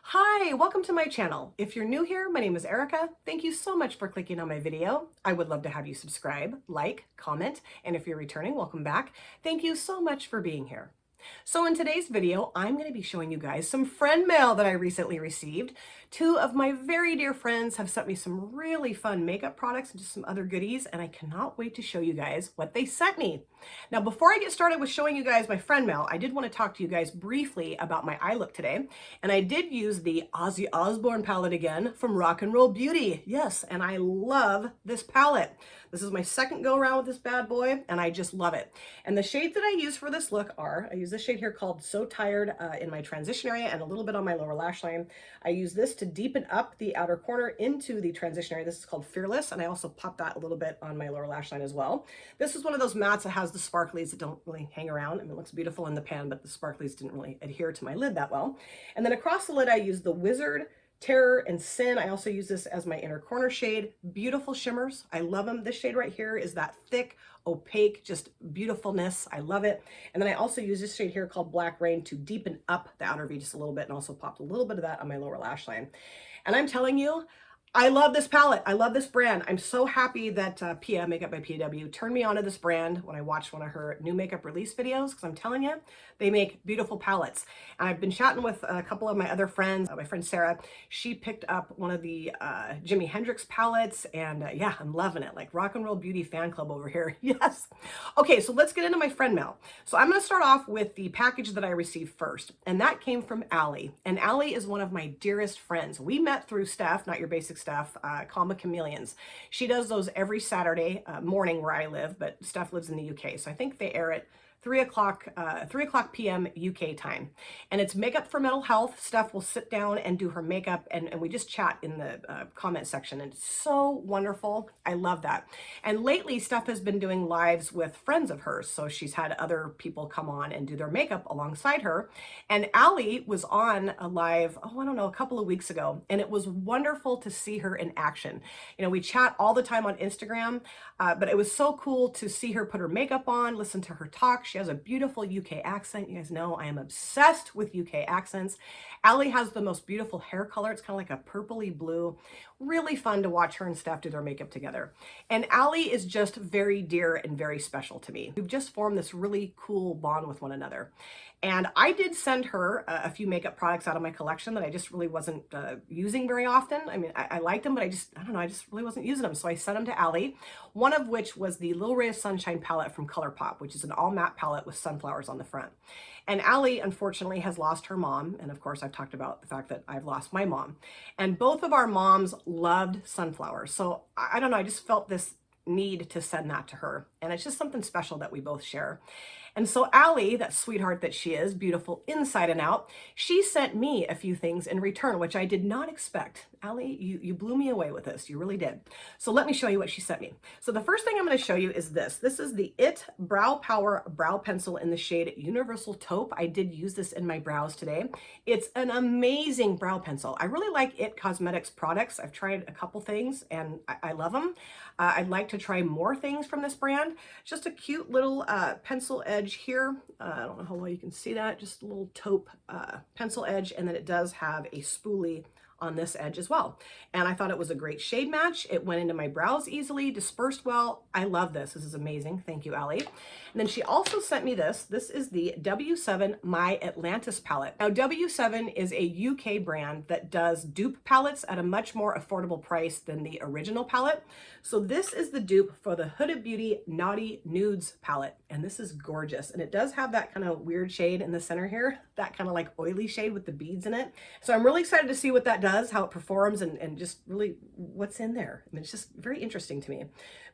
Hi, welcome to my channel. If you're new here, my name is Erica. Thank you so much for clicking on my video. I would love to have you subscribe, like, comment, and if you're returning, welcome back. Thank you so much for being here. So in today's video, I'm going to be showing you guys some friend mail that I recently received. Two of my very dear friends have sent me some really fun makeup products and just some other goodies, and I cannot wait to show you guys what they sent me. Now, before I get started with showing you guys my friend mail, I did want to talk to you guys briefly about my eye look today. And I did use the Ozzy Osbourne palette again from Rock and Roll Beauty. Yes, and I love this palette. This is my second go around with this bad boy, and I just love it. And the shades that I use for this look are, I use this shade here called So Tired in my transition area and a little bit on my lower lash line. I use this to deepen up the outer corner into the transition area. This is called Fearless, and I also pop that a little bit on my lower lash line as well. This is one of those mattes that has the sparklies that don't really hang around. I mean, it looks beautiful in the pan, but the sparklies didn't really adhere to my lid that well. And then across the lid, I use the Wizard, Terror, and Sin. I also use this as my inner corner shade. Beautiful shimmers. I love them. This shade right here is that thick, opaque, just beautifulness. I love it. And then I also use this shade here called Black Rain to deepen up the outer V just a little bit, and also popped a little bit of that on my lower lash line. And I'm telling you, I love this palette. I love this brand. I'm so happy that Pia, Makeup by PW, turned me onto this brand when I watched one of her new makeup release videos, because I'm telling you, they make beautiful palettes. And I've been chatting with a couple of my other friends. My friend Sarah, she picked up one of the Jimi Hendrix palettes, and yeah, I'm loving it. Like Rock and Roll Beauty fan club over here. Yes. Okay, so let's get into my friend mail. So I'm going to start off with the package that I received first, and that came from ALLI. And ALLI is one of my dearest friends. We met through Steph, Not Your Basic Steph, Calma Chameleons. She does those every Saturday morning where I live, but Steph lives in the UK. So I think they air at 3 o'clock p.m. UK time. And it's makeup for mental health. Steph will sit down and do her makeup, and we just chat in the comment section. And it's so wonderful. I love that. And lately, Steph has been doing lives with friends of hers. So she's had other people come on and do their makeup alongside her. And ALLI was on a live, oh, I don't know, a couple of weeks ago. And it was wonderful to see her in action. You know, we chat all the time on Instagram, but it was so cool to see her put her makeup on, listen to her talk. She has a beautiful UK accent. You guys know I am obsessed with UK accents. ALLI has the most beautiful hair color. It's kind of like a purpley blue. Really fun to watch her and Steph do their makeup together. And ALLI is just very dear and very special to me. We've just formed this really cool bond with one another. And I did send her a few makeup products out of my collection that I just really wasn't using very often. I mean, I liked them, but I don't know, I just really wasn't using them. So I sent them to ALLI, one of which was the Little Ray of Sunshine palette from ColourPop, which is an all matte palette with sunflowers on the front. And ALLI, unfortunately, has lost her mom. And of course, I've talked about the fact that I've lost my mom. And both of our moms loved sunflowers. So I don't know, I just felt this need to send that to her. And it's just something special that we both share. And so ALLI, that sweetheart that she is, beautiful inside and out, she sent me a few things in return, which I did not expect. ALLI, you blew me away with this. You really did. So let me show you what she sent me. So the first thing I'm going to show you is this. This is the IT Brow Power Brow Pencil in the shade Universal Taupe. I did use this in my brows today. It's an amazing brow pencil. I really like IT Cosmetics products. I've tried a couple things and I love them. I'd like to try more things from this brand. Just a cute little pencil edge here. I don't know how well you can see that. Just a little taupe pencil edge, and then it does have a spoolie on this edge as well. And I thought it was a great shade match. It went into my brows easily, dispersed well. I love this. This is amazing. Thank you, ALLI. And then she also sent me this. This is the W7 My Atlantis palette. Now, W7 is a UK brand that does dupe palettes at a much more affordable price than the original palette. So this is the dupe for the Huda Beauty Naughty Nudes palette. And this is gorgeous. And it does have that kind of weird shade in the center here, that kind of like oily shade with the beads in it. So I'm really excited to see what that does, how it performs, and just really what's in there. I mean, it's just very interesting to me.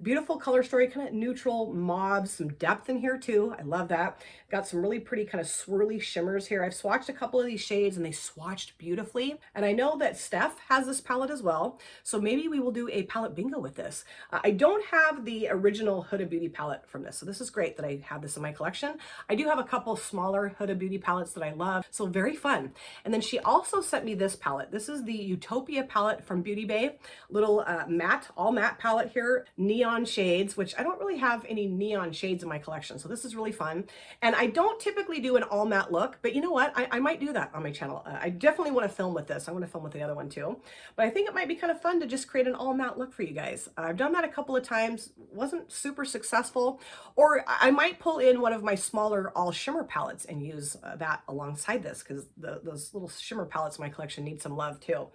Beautiful color story, kind of neutral mauve, some depth in here too. I love that. Got some really pretty kind of swirly shimmers here. I've swatched a couple of these shades and they swatched beautifully. And I know that Steph has this palette as well. So maybe we will do a palette bingo with this. I don't have the original Huda Beauty palette from this. So this is great that I have this in my collection. I do have a couple smaller Huda Beauty palettes that I love. So very fun. And then she also sent me this palette. This is the Utopia palette from Beauty Bay. Little matte, all matte palette here. Neon neon shades, which I don't really have any neon shades in my collection. So this is really fun. And I don't typically do an all matte look, but you know what? I might do that on my channel. I definitely want to film with this. I want to film with the other one too. But I think it might be kind of fun to just create an all matte look for you guys. I've done that a couple of times. Wasn't super successful. Or I might pull in one of my smaller all shimmer palettes and use that alongside this, because those little shimmer palettes in my collection need some love too.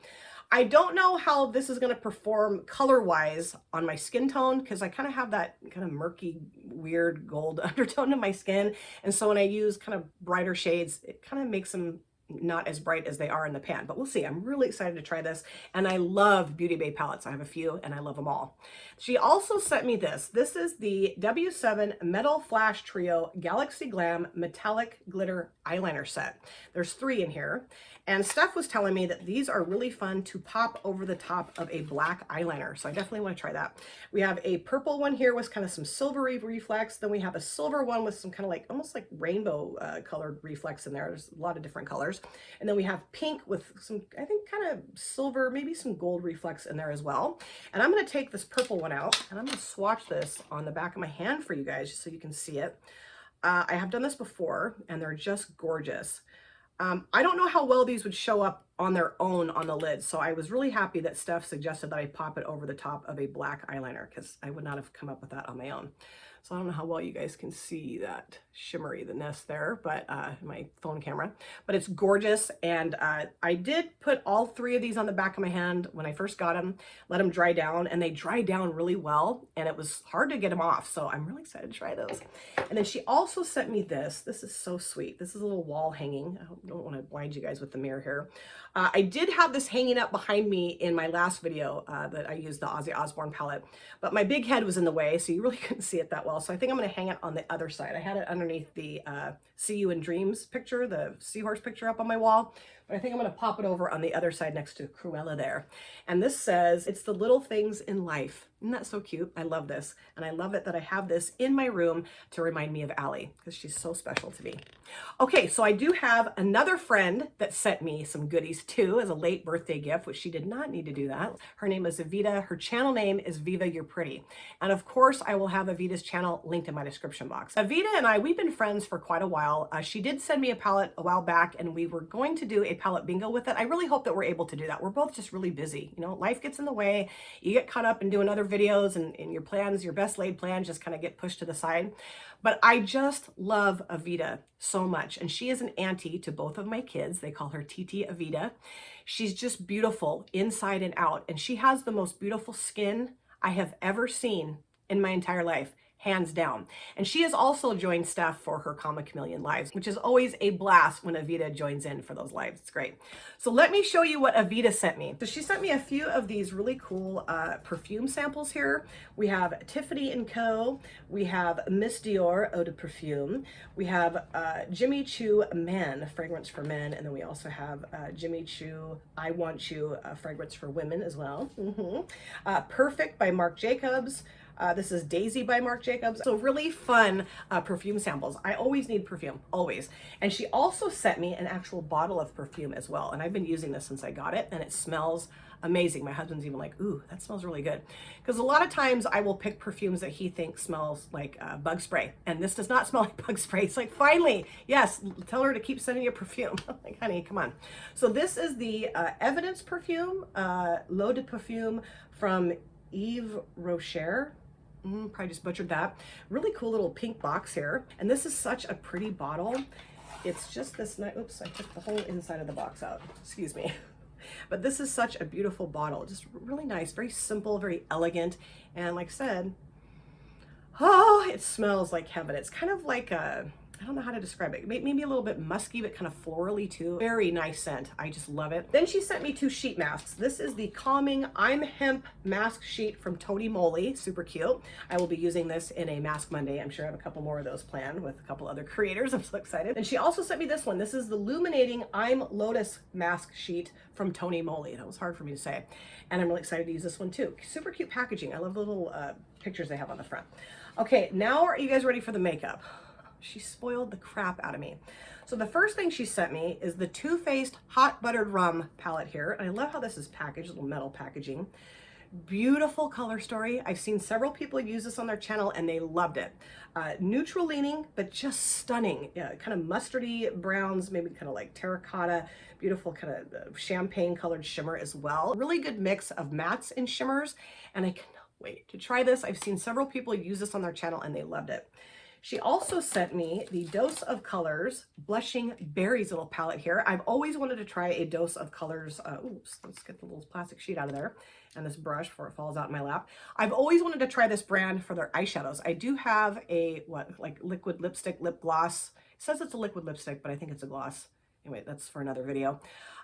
I don't know how this is going to perform color-wise on my skin tone, because I kind of have that kind of murky, weird gold undertone to my skin. And so when I use kind of brighter shades, it kind of makes them not as bright as they are in the pan, but we'll see. I'm really excited to try this. And I love Beauty Bay palettes. I have a few and I love them all. She also sent me this. This is the W7 Metal Flash Trio Galaxy Glam Metallic Glitter Eyeliner Set. There's 3 in here. And Steph was telling me that these are really fun to pop over the top of a black eyeliner. So I definitely want to try that. We have a purple one here with kind of some silvery reflex. Then we have a silver one with some kind of like, almost like rainbow colored reflex in there. There's a lot of different colors. And then we have pink with some, I think, kind of silver, maybe some gold reflex in there as well. And I'm going to take this purple one out and I'm going to swatch this on the back of my hand for you guys just so you can see it. I have done this before and they're just gorgeous. I don't know how well these would show up on their own on the lid, so I was really happy that Steph suggested that I pop it over the top of a black eyeliner, because I would not have come up with that on my own. So I don't know how well you guys can see that shimmeriness there, but my phone camera, but it's gorgeous. And I did put all 3 of these on the back of my hand when I first got them, let them dry down, and they dry down really well, and it was hard to get them off. So I'm really excited to try those. And then she also sent me this. This is so sweet. This is a little wall hanging. I don't want to blind you guys with the mirror here. I did have this hanging up behind me in my last video that I used the Ozzy Osbourne palette, but my big head was in the way, so you really couldn't see it that well. So I think I'm going to hang it on the other side. I had it underneath the See You in Dreams picture, the seahorse picture up on my wall, but I think I'm going to pop it over on the other side next to Cruella there. And this says, "It's the little things in life." Isn't that so cute? I love this. And I love it that I have this in my room to remind me of ALLI, because she's so special to me. Okay, so I do have another friend that sent me some goodies too as a late birthday gift, which she did not need to do that. Her name is Evita. Her channel name is Viva You're Pretty. And of course, I will have Evita's channel linked in my description box. Evita and I, we've been friends for quite a while. She did send me a palette a while back, and we were going to do a palette bingo with it. I really hope that we're able to do that. We're both just really busy. You know, life gets in the way. You get caught up in doing other videos, and your plans, your best laid plans just kind of get pushed to the side. But I just love Evita so much. And she is an auntie to both of my kids. They call her Titi Evita. She's just beautiful inside and out. And she has the most beautiful skin I have ever seen in my entire life, hands down. And she has also joined Steph for her Comic Chameleon lives, which is always a blast when Evita joins in for those lives. It's great. So let me show you what Evita sent me. So she sent me a few of these really cool perfume samples here. We have Tiffany & Co. We have Miss Dior Eau de Perfume. We have Jimmy Choo Men, fragrance for men. And then we also have Jimmy Choo I Want You, fragrance for women as well. Perfect by Marc Jacobs. This is Daisy by Marc Jacobs. So really fun perfume samples. I always need perfume, always. And she also sent me an actual bottle of perfume as well. And I've been using this since I got it, and it smells amazing. My husband's even like, "Ooh, that smells really good." Because a lot of times I will pick perfumes that he thinks smells like bug spray. And this does not smell like bug spray. It's like, finally, yes, tell her to keep sending you perfume. Like, honey, come on. So this is the Evidence perfume, L'Eau de Perfume from Yves Rocher. Probably just butchered that. Really cool little pink box here. And this is such a pretty bottle. It's just this nice, oops, I took the whole inside of the box out. Excuse me. But this is such a beautiful bottle. Just really nice, very simple, very elegant. And like I said, oh, it smells like heaven. It's kind of like a, I don't know how to describe it. Maybe a little bit musky, but kind of florally too. Very nice scent. I just love it. Then she sent me 2 sheet masks. This is the Calming I'm Hemp mask sheet from Tony Moly. Super cute. I will be using this in a Mask Monday. I'm sure I have a couple more of those planned with a couple other creators. I'm so excited. And she also sent me this one. This is the Illuminating I'm Lotus mask sheet from Tony Moly. That was hard for me to say. And I'm really excited to use this one too. Super cute packaging. I love the little pictures they have on the front. Okay, now are you guys ready for the makeup? She spoiled the crap out of me. So the first thing she sent me is the Too Faced Hot Buttered Rum palette here. And I love how this is packaged, little metal packaging. Beautiful color story. I've seen several people use this on their channel and they loved it. Neutral leaning, but just stunning. Yeah, kind of mustardy browns, maybe kind of like terracotta, beautiful kind of champagne colored shimmer as well. Really good mix of mattes and shimmers, and I cannot wait to try this. I've seen several people use this on their channel and they loved it. She also sent me the Dose of Colors Blushing Berries little palette here. I've always wanted to try a Dose of Colors. Oops, let's get the little plastic sheet out of there and this brush before it falls out in my lap. I've always wanted to try this brand for their eyeshadows. I do have a, like liquid lipstick, lip gloss. It says it's a liquid lipstick, but I think it's a gloss. Anyway, that's for another video.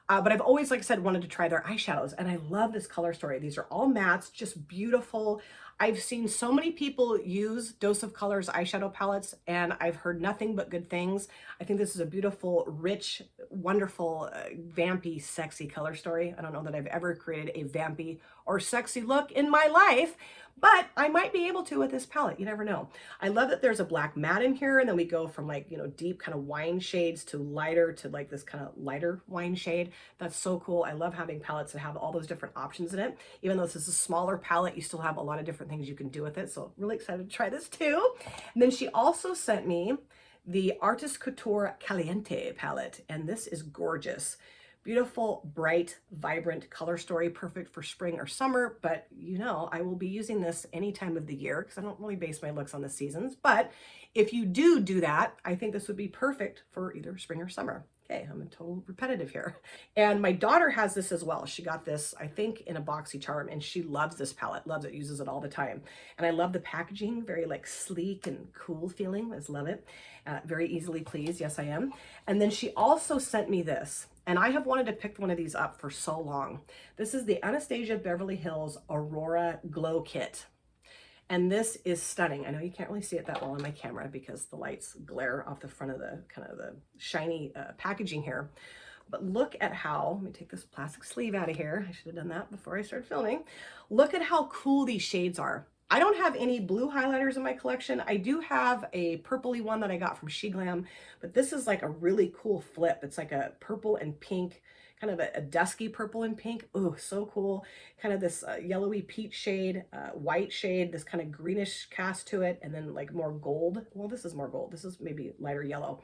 But I've always, like I said, wanted to try their eyeshadows, and I love this color story. These are all mattes, just beautiful. I've seen so many people use Dose of Colors eyeshadow palettes, and I've heard nothing but good things. I think this is a beautiful, rich, wonderful, vampy, sexy color story. I don't know that I've ever created a vampy or sexy look in my life, but I might be able to with this palette. You never know. I love that there's a black matte in here, and then we go from like, you know, deep kind of wine shades to lighter to like this kind of lighter wine shade. That's so cool. I love having palettes that have all those different options in it. Even though this is a smaller palette, you still have a lot of different things you can do with it. So really excited to try this too. And then she also sent me the Artist Couture Caliente palette, and this is gorgeous. Beautiful, bright, vibrant color story, perfect for spring or summer, but you know, I will be using this any time of the year because I don't really base my looks on the seasons. But if you do that, I think this would be perfect for either spring or summer. Okay, I'm a total repetitive here. And my daughter has this as well. She got this, I think, in a BoxyCharm, and she loves this palette, loves it, uses it all the time. And I love the packaging, very like sleek and cool feeling. I just love it. Very easily pleased, yes I am. And then she also sent me this, and I have wanted to pick one of these up for so long. This is the Anastasia Beverly Hills Aurora Glow Kit. And this is stunning. I know you can't really see it that well on my camera because the lights glare off the front of the kind of the shiny packaging here. But look at how, let me take this plastic sleeve out of here. I should have done that before I started filming. Look at how cool these shades are. I don't have any blue highlighters in my collection. I do have a purpley one that I got from SheGlam, but this is like a really cool flip. It's like a purple and pink, kind of a dusky purple and pink. Oh, so cool. Kind of this yellowy peach shade, white shade, this kind of greenish cast to it, and then like more gold. Well, this is more gold. This is maybe lighter yellow.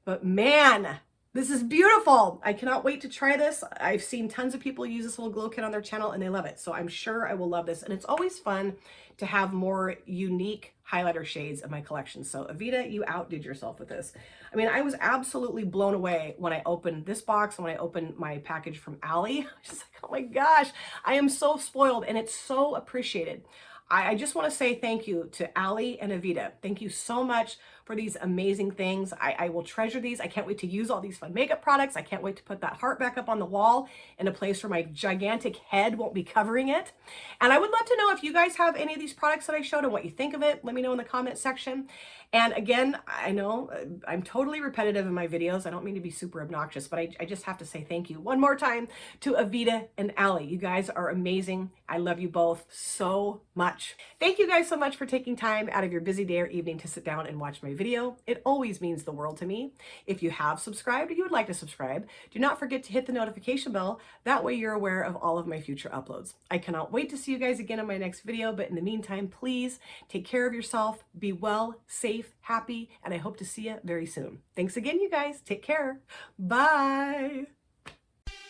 But man, this is beautiful. I cannot wait to try this. I've seen tons of people use this little glow kit on their channel and they love it. So I'm sure I will love this. And it's always fun to have more unique highlighter shades in my collection. So Avita, you outdid yourself with this. I mean, I was absolutely blown away when I opened this box and when I opened my package from ALLI. I was just like, oh my gosh, I am so spoiled and it's so appreciated. I just want to say thank you to ALLI and Avita. Thank you so much for these amazing things. I will treasure these. I can't wait to use all these fun makeup products. I can't wait to put that heart back up on the wall in a place where my gigantic head won't be covering it. And I would love to know if you guys have any of these products that I showed and what you think of it. Let me know in the comment section. And again, I know I'm totally repetitive in my videos. I don't mean to be super obnoxious, but I just have to say thank you one more time to Avita and ALLI. You guys are amazing. I love you both so much. Thank you guys so much for taking time out of your busy day or evening to sit down and watch my video. It always means the world to me. If you have subscribed or you would like to subscribe, do not forget to hit the notification bell. That way you're aware of all of my future uploads. I cannot wait to see you guys again in my next video, but in the meantime, please take care of yourself, be well, safe, happy, and I hope to see you very soon. Thanks again, you guys. Take care. Bye.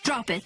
Drop it.